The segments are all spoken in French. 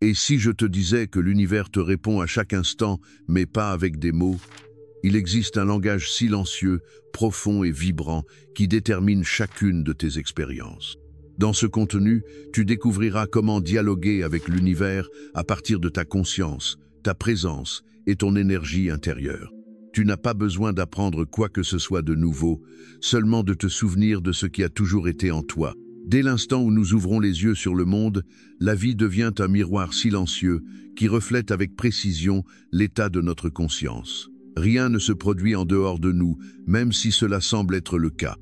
Et si je te disais que l'univers te répond à chaque instant, mais pas avec des mots? Il existe un langage silencieux, profond et vibrant qui détermine chacune de tes expériences. Dans ce contenu, tu découvriras comment dialoguer avec l'univers à partir de ta conscience, ta présence et ton énergie intérieure. Tu n'as pas besoin d'apprendre quoi que ce soit de nouveau, seulement de te souvenir de ce qui a toujours été en toi. Dès l'instant où nous ouvrons les yeux sur le monde, la vie devient un miroir silencieux qui reflète avec précision l'état de notre conscience. Rien ne se produit en dehors de nous, même si cela semble être le cas.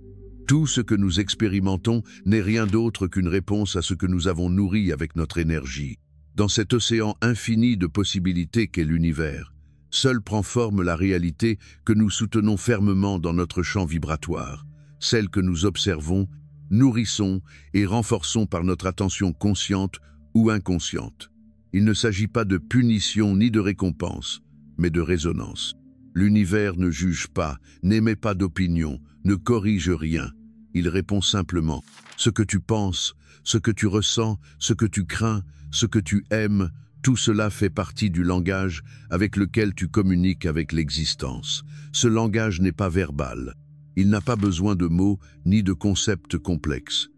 Tout ce que nous expérimentons n'est rien d'autre qu'une réponse à ce que nous avons nourri avec notre énergie. Dans cet océan infini de possibilités qu'est l'univers, seule prend forme la réalité que nous soutenons fermement dans notre champ vibratoire, celle que nous observons, nourrissons et renforçons par notre attention consciente ou inconsciente. Il ne s'agit pas de punition ni de récompense, mais de résonance. L'univers ne juge pas, n'émet pas d'opinion, ne corrige rien. Il répond simplement. Ce que tu penses, ce que tu ressens, ce que tu crains, ce que tu aimes, tout cela fait partie du langage avec lequel tu communiques avec l'existence. Ce langage n'est pas verbal. Il n'a pas besoin de mots ni de concepts complexes.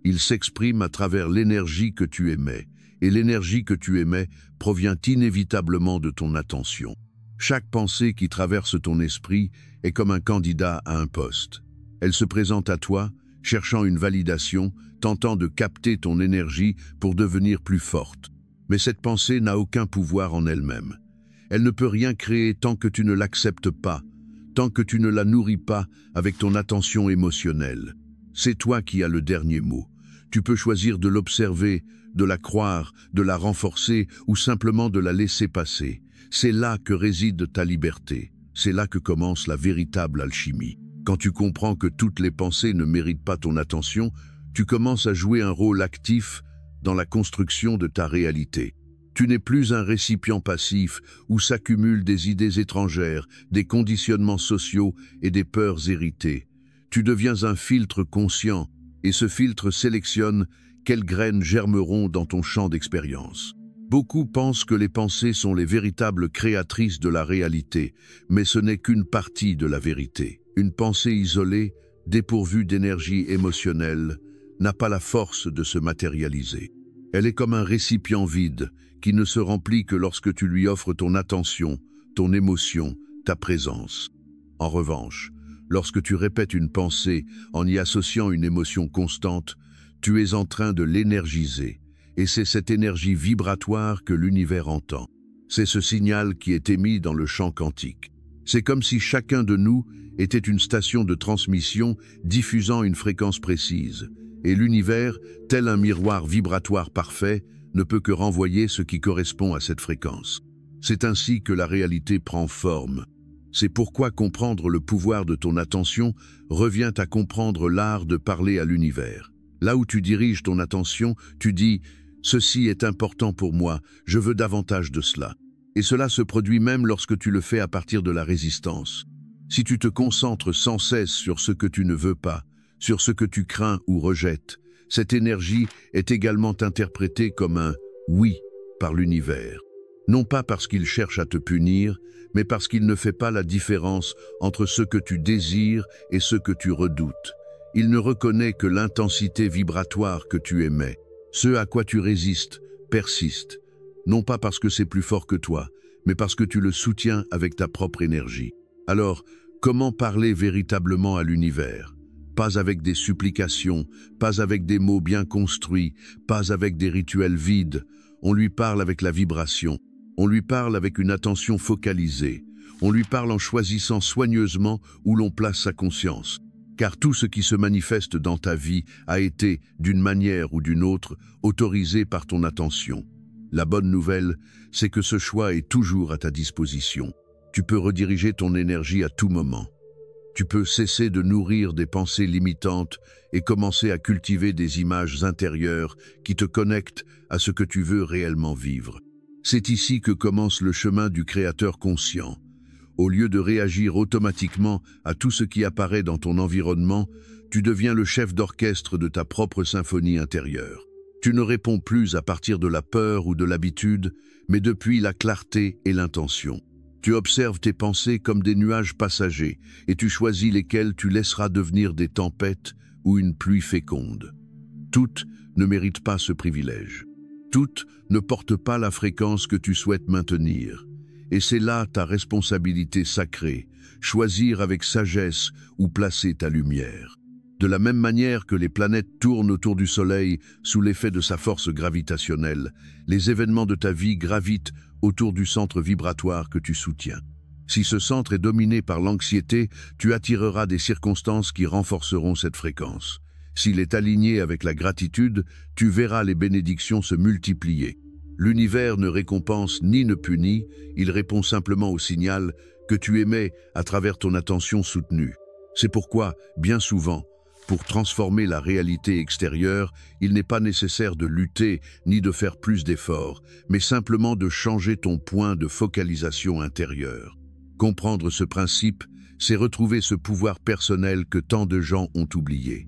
Il s'exprime à travers l'énergie que tu émets, et l'énergie que tu émets provient inévitablement de ton attention. Chaque pensée qui traverse ton esprit est comme un candidat à un poste. Elle se présente à toi, cherchant une validation, tentant de capter ton énergie pour devenir plus forte. Mais cette pensée n'a aucun pouvoir en elle-même. Elle ne peut rien créer tant que tu ne l'acceptes pas, tant que tu ne la nourris pas avec ton attention émotionnelle. C'est toi qui as le dernier mot. Tu peux choisir de l'observer, de la croire, de la renforcer ou simplement de la laisser passer. C'est là que réside ta liberté. C'est là que commence la véritable alchimie. Quand tu comprends que toutes les pensées ne méritent pas ton attention, tu commences à jouer un rôle actif dans la construction de ta réalité. Tu n'es plus un récipient passif où s'accumulent des idées étrangères, des conditionnements sociaux et des peurs héritées. Tu deviens un filtre conscient, et ce filtre sélectionne quelles graines germeront dans ton champ d'expérience. Beaucoup pensent que les pensées sont les véritables créatrices de la réalité, mais ce n'est qu'une partie de la vérité. Une pensée isolée, dépourvue d'énergie émotionnelle, n'a pas la force de se matérialiser. Elle est comme un récipient vide qui ne se remplit que lorsque tu lui offres ton attention, ton émotion, ta présence. En revanche, lorsque tu répètes une pensée en y associant une émotion constante, tu es en train de l'énergiser, et c'est cette énergie vibratoire que l'univers entend. C'est ce signal qui est émis dans le champ quantique. C'est comme si chacun de nous était une station de transmission diffusant une fréquence précise, et l'univers, tel un miroir vibratoire parfait, ne peut que renvoyer ce qui correspond à cette fréquence. C'est ainsi que la réalité prend forme. C'est pourquoi comprendre le pouvoir de ton attention revient à comprendre l'art de parler à l'univers. Là où tu diriges ton attention, tu dis « Ceci est important pour moi, je veux davantage de cela ». Et cela se produit même lorsque tu le fais à partir de la résistance. Si tu te concentres sans cesse sur ce que tu ne veux pas, sur ce que tu crains ou rejettes, cette énergie est également interprétée comme un « oui » par l'univers. Non pas parce qu'il cherche à te punir, mais parce qu'il ne fait pas la différence entre ce que tu désires et ce que tu redoutes. Il ne reconnaît que l'intensité vibratoire que tu émets. Ce à quoi tu résistes persiste, non pas parce que c'est plus fort que toi, mais parce que tu le soutiens avec ta propre énergie. Alors, comment parler véritablement à l'univers ? Pas avec des supplications, pas avec des mots bien construits, pas avec des rituels vides. On lui parle avec la vibration, on lui parle avec une attention focalisée, on lui parle en choisissant soigneusement où l'on place sa conscience. Car tout ce qui se manifeste dans ta vie a été, d'une manière ou d'une autre, autorisé par ton attention. La bonne nouvelle, c'est que ce choix est toujours à ta disposition. Tu peux rediriger ton énergie à tout moment. Tu peux cesser de nourrir des pensées limitantes et commencer à cultiver des images intérieures qui te connectent à ce que tu veux réellement vivre. C'est ici que commence le chemin du créateur conscient. Au lieu de réagir automatiquement à tout ce qui apparaît dans ton environnement, tu deviens le chef d'orchestre de ta propre symphonie intérieure. Tu ne réponds plus à partir de la peur ou de l'habitude, mais depuis la clarté et l'intention. Tu observes tes pensées comme des nuages passagers et tu choisis lesquels tu laisseras devenir des tempêtes ou une pluie féconde. Toutes ne méritent pas ce privilège. Toutes ne portent pas la fréquence que tu souhaites maintenir. Et c'est là ta responsabilité sacrée, choisir avec sagesse où placer ta lumière. De la même manière que les planètes tournent autour du Soleil sous l'effet de sa force gravitationnelle, les événements de ta vie gravitent autour du centre vibratoire que tu soutiens. Si ce centre est dominé par l'anxiété, tu attireras des circonstances qui renforceront cette fréquence. S'il est aligné avec la gratitude, tu verras les bénédictions se multiplier. L'univers ne récompense ni ne punit, il répond simplement au signal que tu émets à travers ton attention soutenue. C'est pourquoi, bien souvent, pour transformer la réalité extérieure, il n'est pas nécessaire de lutter ni de faire plus d'efforts, mais simplement de changer ton point de focalisation intérieure. Comprendre ce principe, c'est retrouver ce pouvoir personnel que tant de gens ont oublié.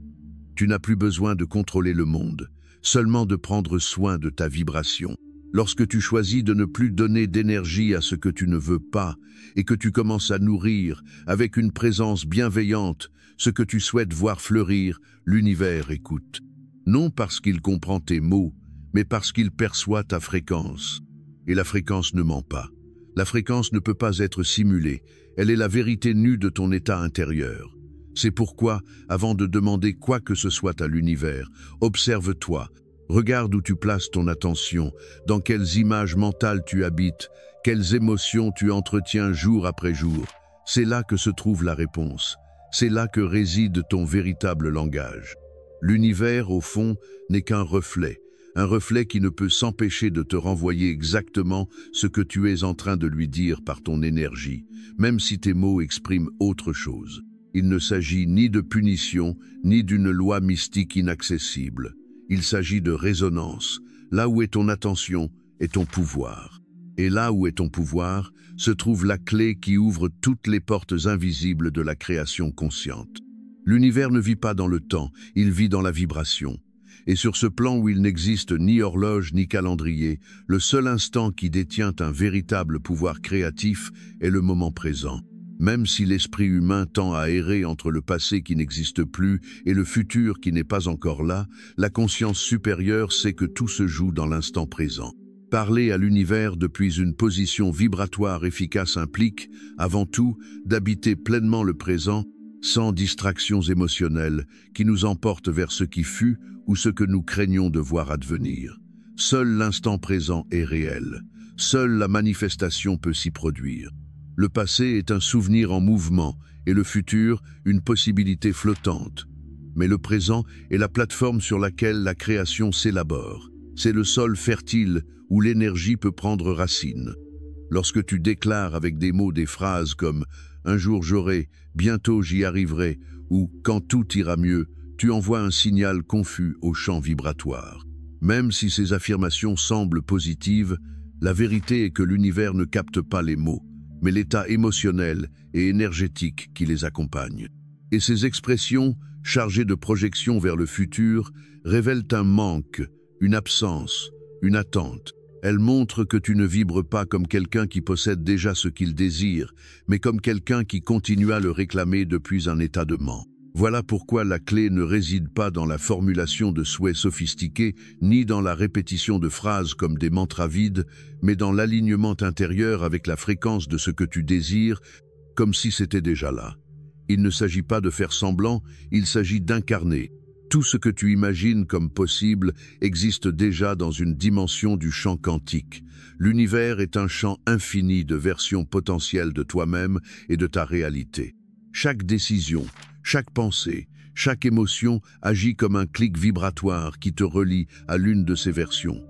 Tu n'as plus besoin de contrôler le monde, seulement de prendre soin de ta vibration. Lorsque tu choisis de ne plus donner d'énergie à ce que tu ne veux pas et que tu commences à nourrir avec une présence bienveillante ce que tu souhaites voir fleurir, l'univers écoute. Non parce qu'il comprend tes mots, mais parce qu'il perçoit ta fréquence. Et la fréquence ne ment pas. La fréquence ne peut pas être simulée, elle est la vérité nue de ton état intérieur. C'est pourquoi, avant de demander quoi que ce soit à l'univers, observe-toi, regarde où tu places ton attention, dans quelles images mentales tu habites, quelles émotions tu entretiens jour après jour. C'est là que se trouve la réponse. C'est là que réside ton véritable langage. L'univers, au fond, n'est qu'un reflet qui ne peut s'empêcher de te renvoyer exactement ce que tu es en train de lui dire par ton énergie, même si tes mots expriment autre chose. Il ne s'agit ni de punition, ni d'une loi mystique inaccessible. Il s'agit de résonance. Là où est ton attention est ton pouvoir. Et là où est ton pouvoir, se trouve la clé qui ouvre toutes les portes invisibles de la création consciente. L'univers ne vit pas dans le temps, il vit dans la vibration. Et sur ce plan où il n'existe ni horloge ni calendrier, le seul instant qui détient un véritable pouvoir créatif est le moment présent. Même si l'esprit humain tend à errer entre le passé qui n'existe plus et le futur qui n'est pas encore là, la conscience supérieure sait que tout se joue dans l'instant présent. Parler à l'univers depuis une position vibratoire efficace implique, avant tout, d'habiter pleinement le présent, sans distractions émotionnelles qui nous emportent vers ce qui fut ou ce que nous craignons de voir advenir. Seul l'instant présent est réel. Seule la manifestation peut s'y produire. Le passé est un souvenir en mouvement et le futur, une possibilité flottante. Mais le présent est la plateforme sur laquelle la création s'élabore. C'est le sol fertile où l'énergie peut prendre racine. Lorsque tu déclares avec des mots des phrases comme « un jour j'aurai »,« bientôt j'y arriverai » ou « quand tout ira mieux », tu envoies un signal confus au champ vibratoire. Même si ces affirmations semblent positives, la vérité est que l'univers ne capte pas les mots, mais l'état émotionnel et énergétique qui les accompagne. Et ces expressions, chargées de projections vers le futur, révèlent un manque, une absence, une attente. Elles montrent que tu ne vibres pas comme quelqu'un qui possède déjà ce qu'il désire, mais comme quelqu'un qui continue à le réclamer depuis un état de ment. Voilà pourquoi la clé ne réside pas dans la formulation de souhaits sophistiqués, ni dans la répétition de phrases comme des mantras vides, mais dans l'alignement intérieur avec la fréquence de ce que tu désires, comme si c'était déjà là. Il ne s'agit pas de faire semblant, il s'agit d'incarner. Tout ce que tu imagines comme possible existe déjà dans une dimension du champ quantique. L'univers est un champ infini de versions potentielles de toi-même et de ta réalité. Chaque décision, chaque pensée, chaque émotion agit comme un clic vibratoire qui te relie à l'une de ces versions.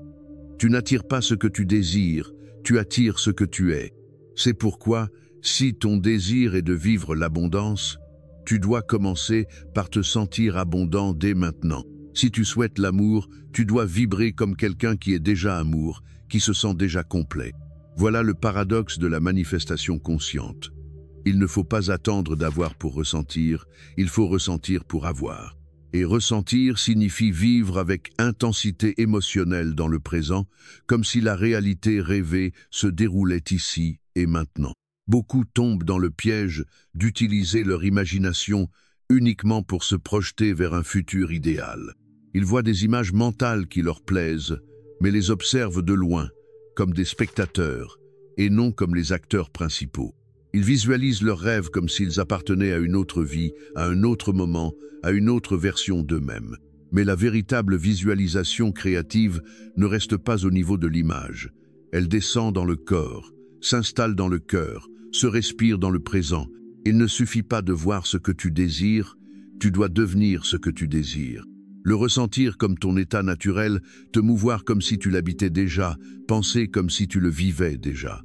Tu n'attires pas ce que tu désires, tu attires ce que tu es. C'est pourquoi, si ton désir est de vivre l'abondance, tu dois commencer par te sentir abondant dès maintenant. Si tu souhaites l'amour, tu dois vibrer comme quelqu'un qui est déjà amour, qui se sent déjà complet. Voilà le paradoxe de la manifestation consciente. Il ne faut pas attendre d'avoir pour ressentir, il faut ressentir pour avoir. Et ressentir signifie vivre avec intensité émotionnelle dans le présent, comme si la réalité rêvée se déroulait ici et maintenant. Beaucoup tombent dans le piège d'utiliser leur imagination uniquement pour se projeter vers un futur idéal. Ils voient des images mentales qui leur plaisent, mais les observent de loin, comme des spectateurs, et non comme les acteurs principaux. Ils visualisent leurs rêves comme s'ils appartenaient à une autre vie, à un autre moment, à une autre version d'eux-mêmes. Mais la véritable visualisation créative ne reste pas au niveau de l'image. Elle descend dans le corps, s'installe dans le cœur, se respire dans le présent. Il ne suffit pas de voir ce que tu désires, tu dois devenir ce que tu désires. Le ressentir comme ton état naturel, te mouvoir comme si tu l'habitais déjà, penser comme si tu le vivais déjà.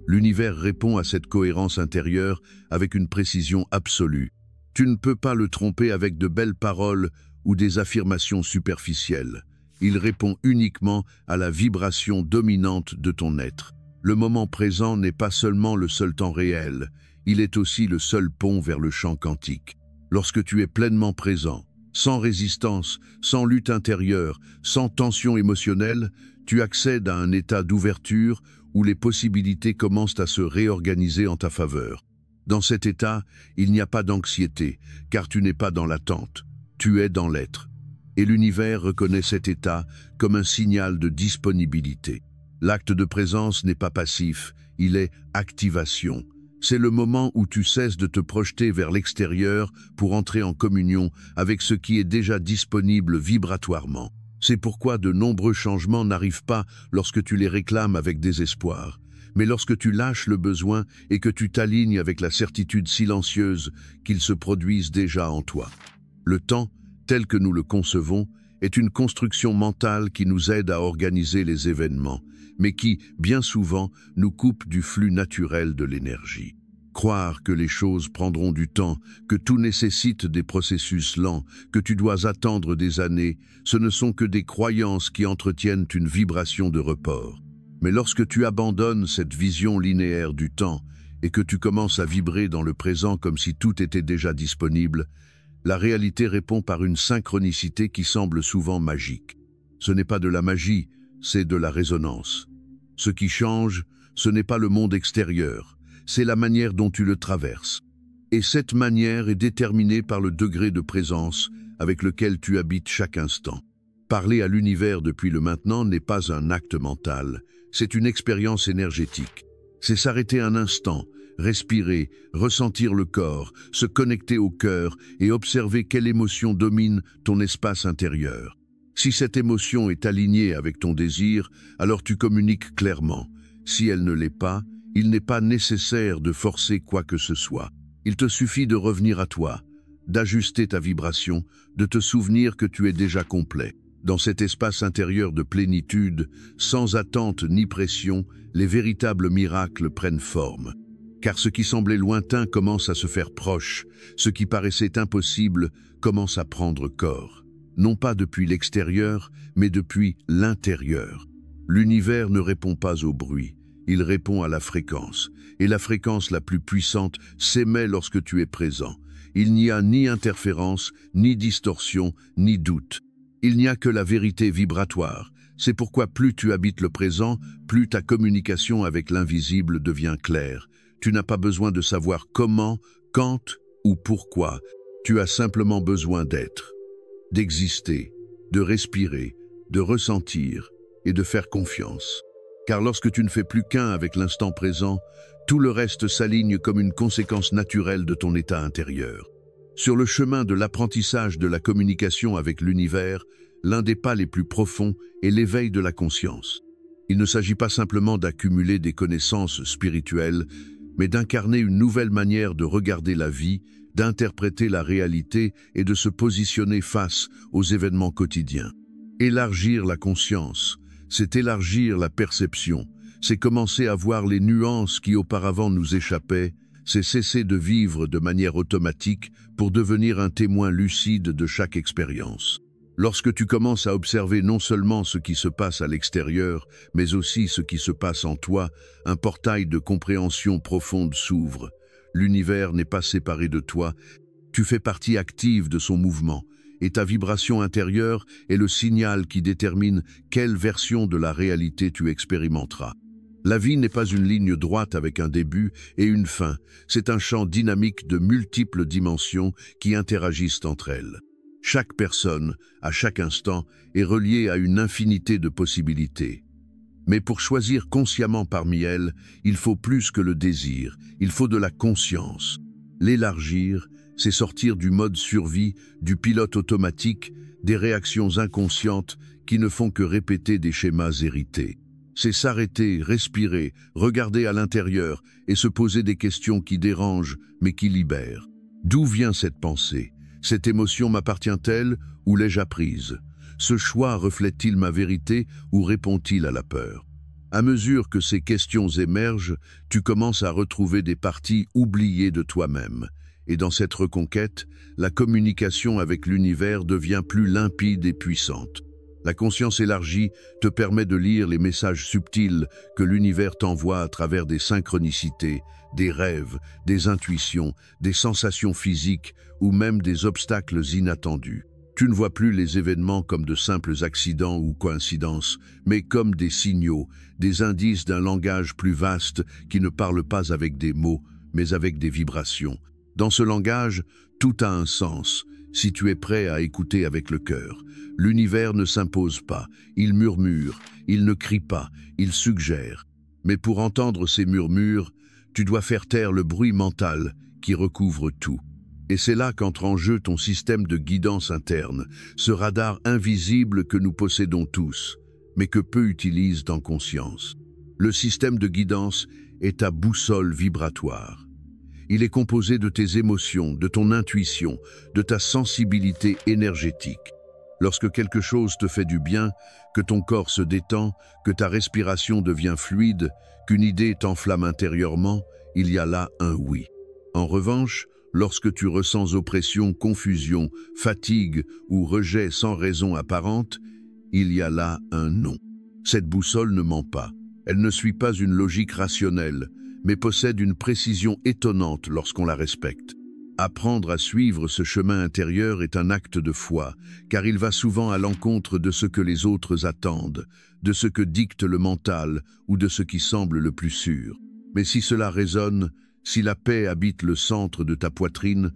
L'univers répond à cette cohérence intérieure avec une précision absolue. Tu ne peux pas le tromper avec de belles paroles ou des affirmations superficielles. Il répond uniquement à la vibration dominante de ton être. Le moment présent n'est pas seulement le seul temps réel, il est aussi le seul pont vers le champ quantique. Lorsque tu es pleinement présent, sans résistance, sans lutte intérieure, sans tension émotionnelle, tu accèdes à un état d'ouverture où les possibilités commencent à se réorganiser en ta faveur. Dans cet état, il n'y a pas d'anxiété, car tu n'es pas dans l'attente, tu es dans l'être. Et l'univers reconnaît cet état comme un signal de disponibilité. L'acte de présence n'est pas passif, il est activation. C'est le moment où tu cesses de te projeter vers l'extérieur pour entrer en communion avec ce qui est déjà disponible vibratoirement. C'est pourquoi de nombreux changements n'arrivent pas lorsque tu les réclames avec désespoir, mais lorsque tu lâches le besoin et que tu t'alignes avec la certitude silencieuse qu'ils se produisent déjà en toi. Le temps, tel que nous le concevons, est une construction mentale qui nous aide à organiser les événements, mais qui, bien souvent, nous coupe du flux naturel de l'énergie. Croire que les choses prendront du temps, que tout nécessite des processus lents, que tu dois attendre des années, ce ne sont que des croyances qui entretiennent une vibration de report. Mais lorsque tu abandonnes cette vision linéaire du temps et que tu commences à vibrer dans le présent comme si tout était déjà disponible, la réalité répond par une synchronicité qui semble souvent magique. Ce n'est pas de la magie, c'est de la résonance. Ce qui change, ce n'est pas le monde extérieur, c'est la manière dont tu le traverses. Et cette manière est déterminée par le degré de présence avec lequel tu habites chaque instant. Parler à l'univers depuis le maintenant n'est pas un acte mental, c'est une expérience énergétique. C'est s'arrêter un instant, respirer, ressentir le corps, se connecter au cœur et observer quelle émotion domine ton espace intérieur. Si cette émotion est alignée avec ton désir, alors tu communiques clairement. Si elle ne l'est pas, il n'est pas nécessaire de forcer quoi que ce soit. Il te suffit de revenir à toi, d'ajuster ta vibration, de te souvenir que tu es déjà complet. Dans cet espace intérieur de plénitude, sans attente ni pression, les véritables miracles prennent forme. Car ce qui semblait lointain commence à se faire proche, ce qui paraissait impossible commence à prendre corps. Non pas depuis l'extérieur, mais depuis l'intérieur. L'univers ne répond pas au bruit, il répond à la fréquence. Et la fréquence la plus puissante s'émet lorsque tu es présent. Il n'y a ni interférence, ni distorsion, ni doute. Il n'y a que la vérité vibratoire. C'est pourquoi plus tu habites le présent, plus ta communication avec l'invisible devient claire. Tu n'as pas besoin de savoir comment, quand ou pourquoi. Tu as simplement besoin d'être, d'exister, de respirer, de ressentir et de faire confiance. Car lorsque tu ne fais plus qu'un avec l'instant présent, tout le reste s'aligne comme une conséquence naturelle de ton état intérieur. Sur le chemin de l'apprentissage de la communication avec l'univers, l'un des pas les plus profonds est l'éveil de la conscience. Il ne s'agit pas simplement d'accumuler des connaissances spirituelles, mais d'incarner une nouvelle manière de regarder la vie, d'interpréter la réalité et de se positionner face aux événements quotidiens. Élargir la conscience, c'est élargir la perception, c'est commencer à voir les nuances qui auparavant nous échappaient, c'est cesser de vivre de manière automatique pour devenir un témoin lucide de chaque expérience. Lorsque tu commences à observer non seulement ce qui se passe à l'extérieur, mais aussi ce qui se passe en toi, un portail de compréhension profonde s'ouvre. L'univers n'est pas séparé de toi, tu fais partie active de son mouvement, et ta vibration intérieure est le signal qui détermine quelle version de la réalité tu expérimenteras. La vie n'est pas une ligne droite avec un début et une fin, c'est un champ dynamique de multiples dimensions qui interagissent entre elles. Chaque personne, à chaque instant, est reliée à une infinité de possibilités. Mais pour choisir consciemment parmi elles, il faut plus que le désir, il faut de la conscience. L'élargir, c'est sortir du mode survie, du pilote automatique, des réactions inconscientes qui ne font que répéter des schémas hérités. C'est s'arrêter, respirer, regarder à l'intérieur et se poser des questions qui dérangent mais qui libèrent. D'où vient cette pensée? Cette émotion m'appartient-elle ou l'ai-je apprise? Ce choix reflète-t-il ma vérité ou répond-il à la peur? À mesure que ces questions émergent, tu commences à retrouver des parties oubliées de toi-même. Et dans cette reconquête, la communication avec l'univers devient plus limpide et puissante. La conscience élargie te permet de lire les messages subtils que l'univers t'envoie à travers des synchronicités, des rêves, des intuitions, des sensations physiques ou même des obstacles inattendus. Tu ne vois plus les événements comme de simples accidents ou coïncidences, mais comme des signaux, des indices d'un langage plus vaste qui ne parle pas avec des mots, mais avec des vibrations. Dans ce langage, tout a un sens, si tu es prêt à écouter avec le cœur. L'univers ne s'impose pas, il murmure, il ne crie pas, il suggère. Mais pour entendre ces murmures, tu dois faire taire le bruit mental qui recouvre tout. Et c'est là qu'entre en jeu ton système de guidance interne, ce radar invisible que nous possédons tous, mais que peu utilisent dans conscience. Le système de guidance est ta boussole vibratoire. Il est composé de tes émotions, de ton intuition, de ta sensibilité énergétique. Lorsque quelque chose te fait du bien, que ton corps se détend, que ta respiration devient fluide, qu'une idée t'enflamme intérieurement, il y a là un oui. En revanche, lorsque tu ressens oppression, confusion, fatigue ou rejet sans raison apparente, il y a là un non. Cette boussole ne ment pas. Elle ne suit pas une logique rationnelle, mais possède une précision étonnante lorsqu'on la respecte. Apprendre à suivre ce chemin intérieur est un acte de foi, car il va souvent à l'encontre de ce que les autres attendent, de ce que dicte le mental ou de ce qui semble le plus sûr. Mais si cela résonne, si la paix habite le centre de ta poitrine,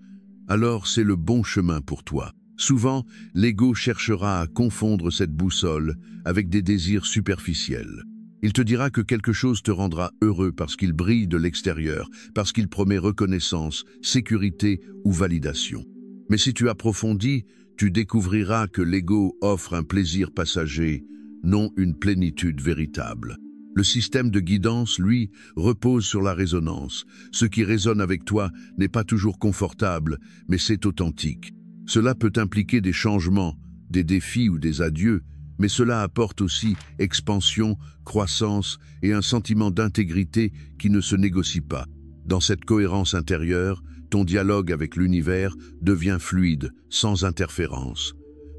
alors c'est le bon chemin pour toi. Souvent, l'ego cherchera à confondre cette boussole avec des désirs superficiels. Il te dira que quelque chose te rendra heureux parce qu'il brille de l'extérieur, parce qu'il promet reconnaissance, sécurité ou validation. Mais si tu approfondis, tu découvriras que l'ego offre un plaisir passager, non une plénitude véritable. Le système de guidance, lui, repose sur la résonance. Ce qui résonne avec toi n'est pas toujours confortable, mais c'est authentique. Cela peut impliquer des changements, des défis ou des adieux, mais cela apporte aussi expansion, croissance et un sentiment d'intégrité qui ne se négocie pas. Dans cette cohérence intérieure, ton dialogue avec l'univers devient fluide, sans interférence.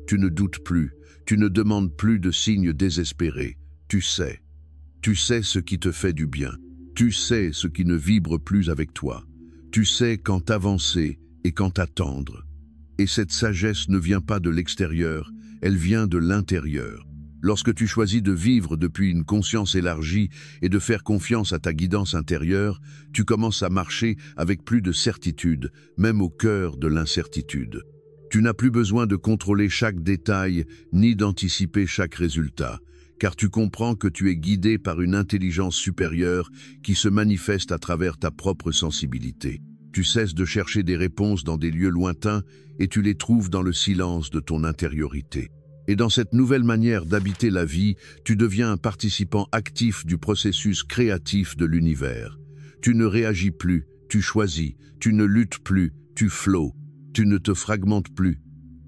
Tu ne doutes plus, tu ne demandes plus de signes désespérés. Tu sais ce qui te fait du bien. Tu sais ce qui ne vibre plus avec toi. Tu sais quand avancer et quand attendre. Et cette sagesse ne vient pas de l'extérieur, elle vient de l'intérieur. Lorsque tu choisis de vivre depuis une conscience élargie et de faire confiance à ta guidance intérieure, tu commences à marcher avec plus de certitude, même au cœur de l'incertitude. Tu n'as plus besoin de contrôler chaque détail ni d'anticiper chaque résultat, car tu comprends que tu es guidé par une intelligence supérieure qui se manifeste à travers ta propre sensibilité. Tu cesses de chercher des réponses dans des lieux lointains et tu les trouves dans le silence de ton intériorité. Et dans cette nouvelle manière d'habiter la vie, tu deviens un participant actif du processus créatif de l'univers. Tu ne réagis plus, tu choisis, tu ne luttes plus, tu flots, tu ne te fragmentes plus,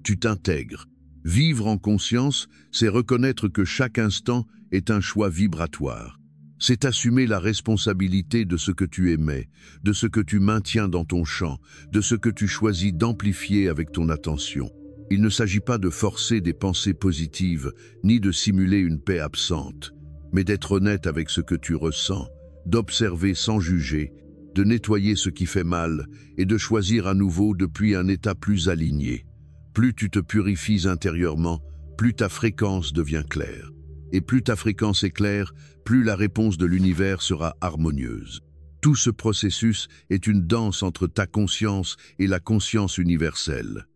tu t'intègres. Vivre en conscience, c'est reconnaître que chaque instant est un choix vibratoire. C'est assumer la responsabilité de ce que tu émets, de ce que tu maintiens dans ton champ, de ce que tu choisis d'amplifier avec ton attention. Il ne s'agit pas de forcer des pensées positives, ni de simuler une paix absente, mais d'être honnête avec ce que tu ressens, d'observer sans juger, de nettoyer ce qui fait mal et de choisir à nouveau depuis un état plus aligné. Plus tu te purifies intérieurement, plus ta fréquence devient claire. Et plus ta fréquence est claire, plus la réponse de l'univers sera harmonieuse. Tout ce processus est une danse entre ta conscience et la conscience universelle.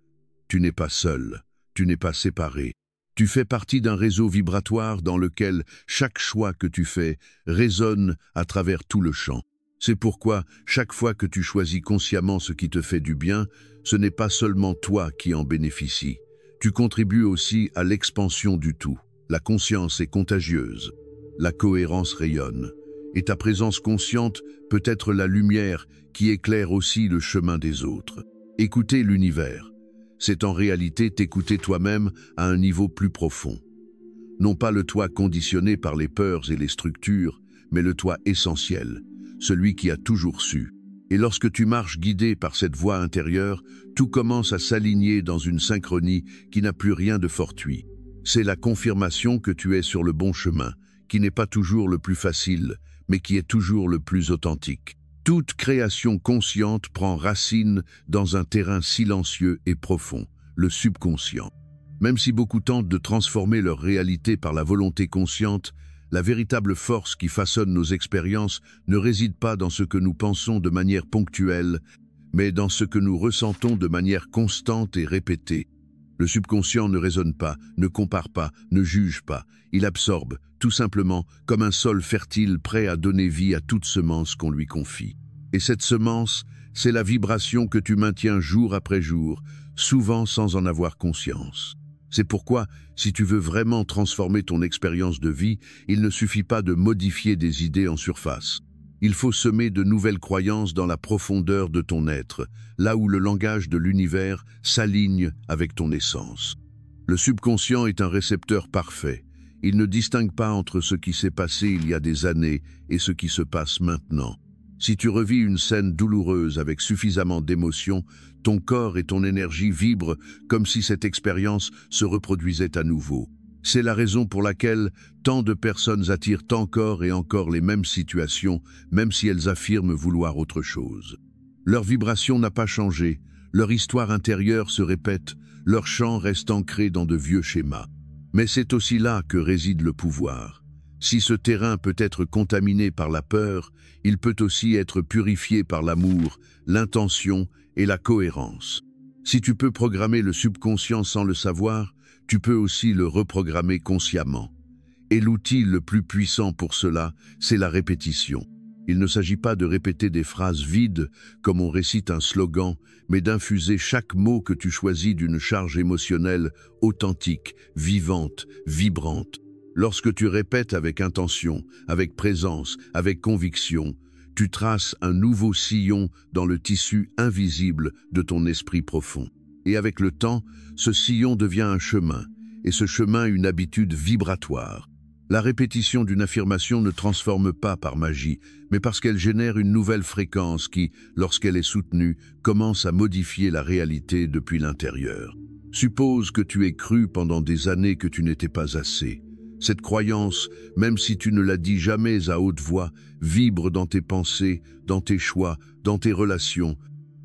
Tu n'es pas seul, tu n'es pas séparé. Tu fais partie d'un réseau vibratoire dans lequel chaque choix que tu fais résonne à travers tout le champ. C'est pourquoi, chaque fois que tu choisis consciemment ce qui te fait du bien, ce n'est pas seulement toi qui en bénéficies. Tu contribues aussi à l'expansion du tout. La conscience est contagieuse. La cohérence rayonne. Et ta présence consciente peut être la lumière qui éclaire aussi le chemin des autres. Écouter l'univers, c'est en réalité t'écouter toi-même à un niveau plus profond. Non pas le toi conditionné par les peurs et les structures, mais le toi essentiel, celui qui a toujours su. Et lorsque tu marches guidé par cette voix intérieure, tout commence à s'aligner dans une synchronie qui n'a plus rien de fortuit. C'est la confirmation que tu es sur le bon chemin, qui n'est pas toujours le plus facile, mais qui est toujours le plus authentique. Toute création consciente prend racine dans un terrain silencieux et profond, le subconscient. Même si beaucoup tentent de transformer leur réalité par la volonté consciente, la véritable force qui façonne nos expériences ne réside pas dans ce que nous pensons de manière ponctuelle, mais dans ce que nous ressentons de manière constante et répétée. Le subconscient ne raisonne pas, ne compare pas, ne juge pas. Il absorbe, tout simplement, comme un sol fertile prêt à donner vie à toute semence qu'on lui confie. Et cette semence, c'est la vibration que tu maintiens jour après jour, souvent sans en avoir conscience. C'est pourquoi, si tu veux vraiment transformer ton expérience de vie, il ne suffit pas de modifier des idées en surface. Il faut semer de nouvelles croyances dans la profondeur de ton être, là où le langage de l'univers s'aligne avec ton essence. Le subconscient est un récepteur parfait. Il ne distingue pas entre ce qui s'est passé il y a des années et ce qui se passe maintenant. Si tu revis une scène douloureuse avec suffisamment d'émotion, ton corps et ton énergie vibrent comme si cette expérience se reproduisait à nouveau. C'est la raison pour laquelle tant de personnes attirent encore et encore les mêmes situations, même si elles affirment vouloir autre chose. Leur vibration n'a pas changé, leur histoire intérieure se répète, leur chant reste ancré dans de vieux schémas. Mais c'est aussi là que réside le pouvoir. Si ce terrain peut être contaminé par la peur, il peut aussi être purifié par l'amour, l'intention et la cohérence. Si tu peux programmer le subconscient sans le savoir, tu peux aussi le reprogrammer consciemment. Et l'outil le plus puissant pour cela, c'est la répétition. Il ne s'agit pas de répéter des phrases vides, comme on récite un slogan, mais d'infuser chaque mot que tu choisis d'une charge émotionnelle authentique, vivante, vibrante. Lorsque tu répètes avec intention, avec présence, avec conviction, tu traces un nouveau sillon dans le tissu invisible de ton esprit profond. Et avec le temps, ce sillon devient un chemin, et ce chemin une habitude vibratoire. La répétition d'une affirmation ne transforme pas par magie, mais parce qu'elle génère une nouvelle fréquence qui, lorsqu'elle est soutenue, commence à modifier la réalité depuis l'intérieur. Suppose que tu aies cru pendant des années que tu n'étais pas assez. Cette croyance, même si tu ne la dis jamais à haute voix, vibre dans tes pensées, dans tes choix, dans tes relations.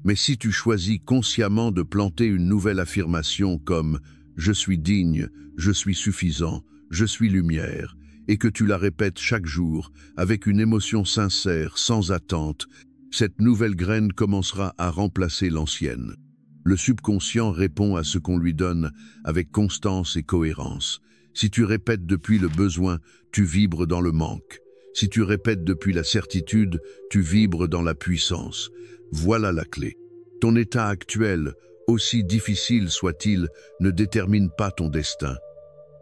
Mais si tu choisis consciemment de planter une nouvelle affirmation comme « Je suis digne, je suis suffisant, je suis lumière », et que tu la répètes chaque jour avec une émotion sincère, sans attente, cette nouvelle graine commencera à remplacer l'ancienne. Le subconscient répond à ce qu'on lui donne avec constance et cohérence. Si tu répètes depuis le besoin, tu vibres dans le manque. Si tu répètes depuis la certitude, tu vibres dans la puissance. Voilà la clé. Ton état actuel, aussi difficile soit-il, ne détermine pas ton destin.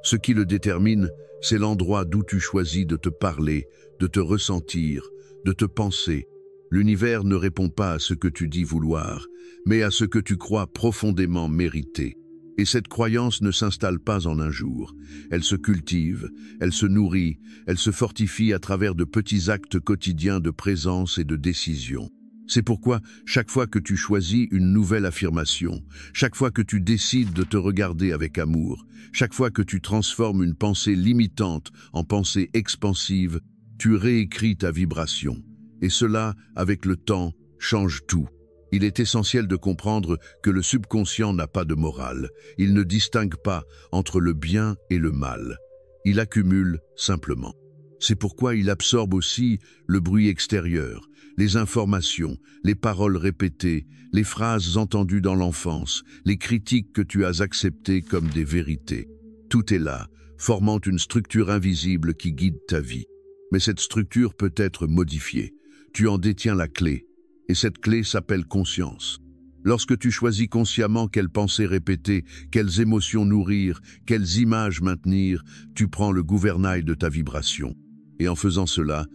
Ce qui le détermine, c'est l'endroit d'où tu choisis de te parler, de te ressentir, de te penser. L'univers ne répond pas à ce que tu dis vouloir, mais à ce que tu crois profondément mériter. Et cette croyance ne s'installe pas en un jour. Elle se cultive, elle se nourrit, elle se fortifie à travers de petits actes quotidiens de présence et de décision. C'est pourquoi, chaque fois que tu choisis une nouvelle affirmation, chaque fois que tu décides de te regarder avec amour, chaque fois que tu transformes une pensée limitante en pensée expansive, tu réécris ta vibration. Et cela, avec le temps, change tout. Il est essentiel de comprendre que le subconscient n'a pas de morale. Il ne distingue pas entre le bien et le mal. Il accumule simplement. C'est pourquoi il absorbe aussi le bruit extérieur, les informations, les paroles répétées, les phrases entendues dans l'enfance, les critiques que tu as acceptées comme des vérités. Tout est là, formant une structure invisible qui guide ta vie. Mais cette structure peut être modifiée. Tu en détiens la clé. Et cette clé s'appelle conscience. Lorsque tu choisis consciemment quelles pensées répéter, quelles émotions nourrir, quelles images maintenir, tu prends le gouvernail de ta vibration. Et en faisant cela,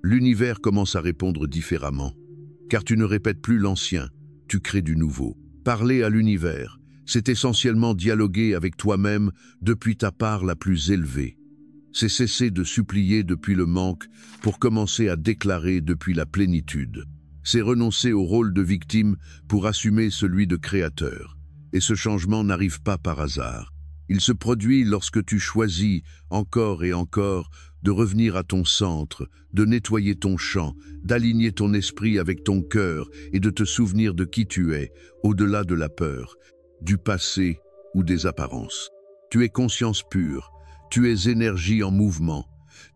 l'univers commence à répondre différemment. Car tu ne répètes plus l'ancien, tu crées du nouveau. Parler à l'univers, c'est essentiellement dialoguer avec toi-même depuis ta part la plus élevée. C'est cesser de supplier depuis le manque pour commencer à déclarer depuis la plénitude. C'est renoncer au rôle de victime pour assumer celui de créateur. Et ce changement n'arrive pas par hasard. Il se produit lorsque tu choisis, encore et encore, de revenir à ton centre, de nettoyer ton champ, d'aligner ton esprit avec ton cœur et de te souvenir de qui tu es, au-delà de la peur, du passé ou des apparences. Tu es conscience pure, tu es énergie en mouvement.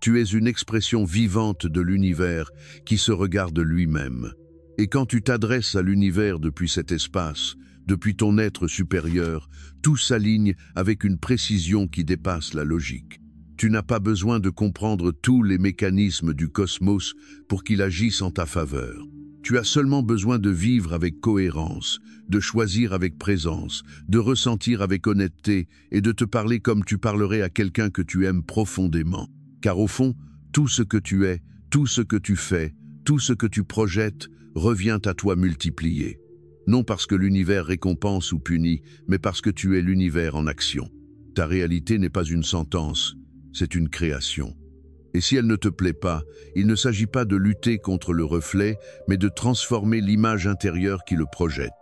Tu es une expression vivante de l'univers qui se regarde lui-même. Et quand tu t'adresses à l'univers depuis cet espace, depuis ton être supérieur, tout s'aligne avec une précision qui dépasse la logique. Tu n'as pas besoin de comprendre tous les mécanismes du cosmos pour qu'il agisse en ta faveur. Tu as seulement besoin de vivre avec cohérence, de choisir avec présence, de ressentir avec honnêteté et de te parler comme tu parlerais à quelqu'un que tu aimes profondément. Car au fond, tout ce que tu es, tout ce que tu fais, tout ce que tu projettes revient à toi multiplié. Non parce que l'univers récompense ou punit, mais parce que tu es l'univers en action. Ta réalité n'est pas une sentence, c'est une création. Et si elle ne te plaît pas, il ne s'agit pas de lutter contre le reflet, mais de transformer l'image intérieure qui le projette.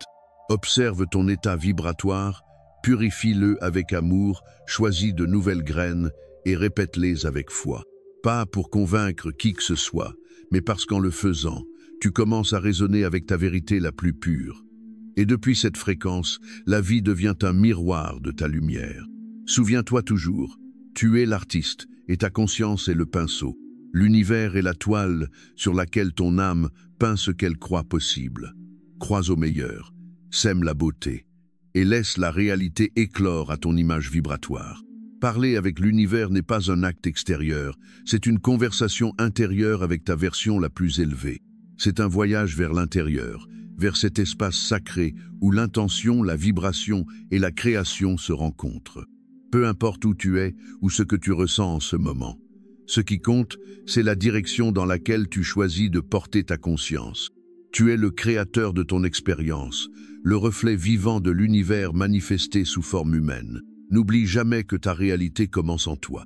Observe ton état vibratoire, purifie-le avec amour, choisis de nouvelles graines, et répète-les avec foi. Pas pour convaincre qui que ce soit, mais parce qu'en le faisant, tu commences à résonner avec ta vérité la plus pure. Et depuis cette fréquence, la vie devient un miroir de ta lumière. Souviens-toi toujours, tu es l'artiste et ta conscience est le pinceau. L'univers est la toile sur laquelle ton âme peint ce qu'elle croit possible. Crois au meilleur, sème la beauté et laisse la réalité éclore à ton image vibratoire. Parler avec l'univers n'est pas un acte extérieur, c'est une conversation intérieure avec ta version la plus élevée. C'est un voyage vers l'intérieur, vers cet espace sacré où l'intention, la vibration et la création se rencontrent. Peu importe où tu es ou ce que tu ressens en ce moment. Ce qui compte, c'est la direction dans laquelle tu choisis de porter ta conscience. Tu es le créateur de ton expérience, le reflet vivant de l'univers manifesté sous forme humaine. N'oublie jamais que ta réalité commence en toi.